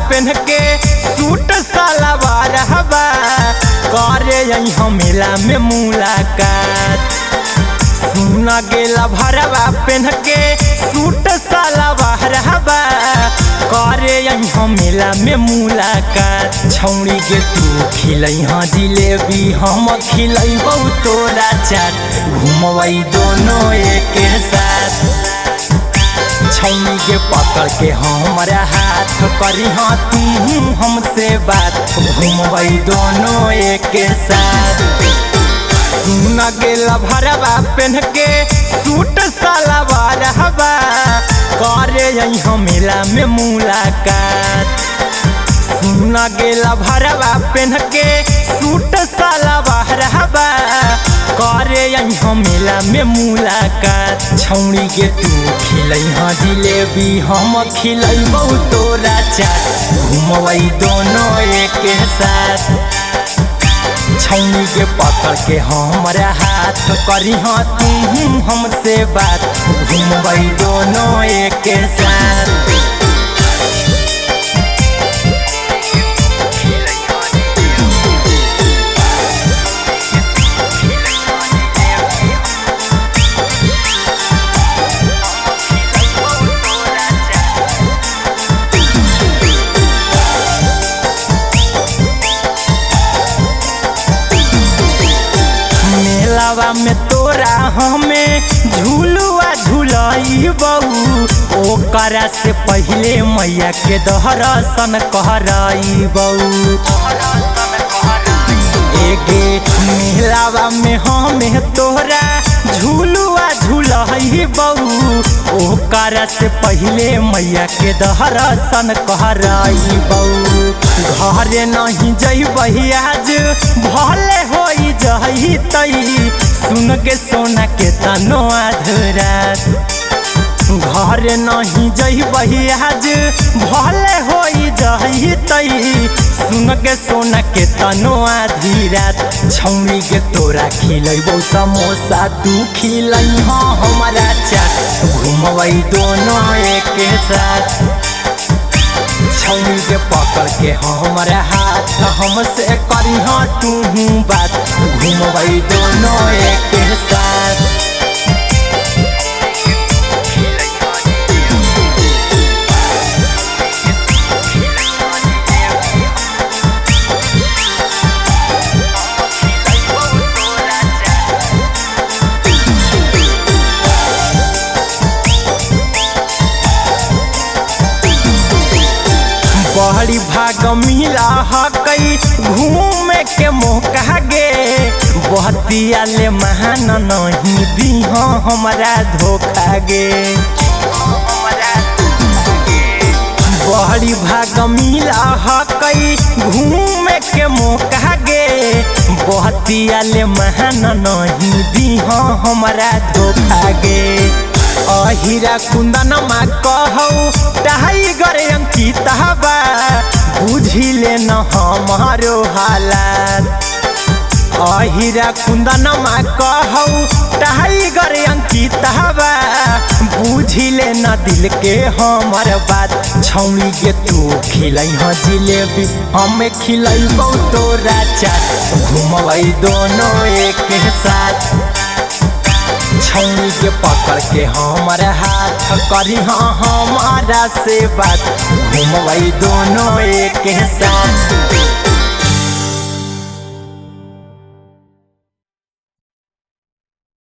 पहन के सूट सलवार हवा करे यहाँ मेला में मुलाकात। सुन गेला भरवा पहन के सूट सलवार हवा करे यहाँ मेला में मुलाकात। छौड़ी के तू खिलैहा जिलेबी हम खिलैबौ तोरा चाट घुमबै दोनों एक साथ। छौड़ी के पकड़ के हमारा हाथ करी तू हमसे बात घुमबै दोनों एक साथ। सुन गेला भरवा पहन के सूट सलवार हवा करे यहाँ मेला में मुलाकात। सुन गेला भरवा पहन के सूट सलवार हवा करे यहाँ मेला में मुलाकात। छौड़ी के तू खिलैहा जिलेबी हम खिलैबौ तोरा चाट घुमबै दोनों एक साथ। छौड़ी के पकड़ के हमारा हाथ करी तू हमसे बात घुमबै दोनों एक साथ। मेलावा में तोरा हमें झूलुआ झूलैबौ ओकरा से पहले मैया के दर्शन करैबौ। एगे मेलावा में हमें तोरा झूलुआ झूलैबौ ओकरा से पहले मैया के दर्शन करैबौ। घरे नहीं जइबही आज भले होई जहितई सुन के सोना के तनो आधरात। घरे नहीं जइबही आज भले होई जहितई सुन के सोना के तनो आधी रात। छौड़ी के तोरा खिलैबौ समोसा तू खिलैहा हमारा चाट घुमबै दोनों एक साथ। छौड़ी के पकड़ के हमारा हाथ हमसे करिहा तू बात घुमबै दोनों एक साथ। बड़ी भाग मिला हकई घूमे के मौका गे बहतिया ले महान नहीं दीहा हमारा धोखा गे। बड़ी भाग मिला हकई घूमे के मौका गे बहतिया ले महान नहीं दीहा हमारा धोखा गे। अहिरा कुंदनमा कहौ टाइगर अंकित हवा बुझिले न हमारो हालात। अहिरा कुंदनमा कहौ टाइगर अंकित हवा बुझिले न दिल के हमर बात। छौड़ी के तू खिलैहा जिलेबी हमें खिलैबौ तोरा चाट घुमबै दोनों एक साथ। छौड़ी के पकड़ के हमारा हाथ करी हमारा से बात घुमबै दोनों एक साथ।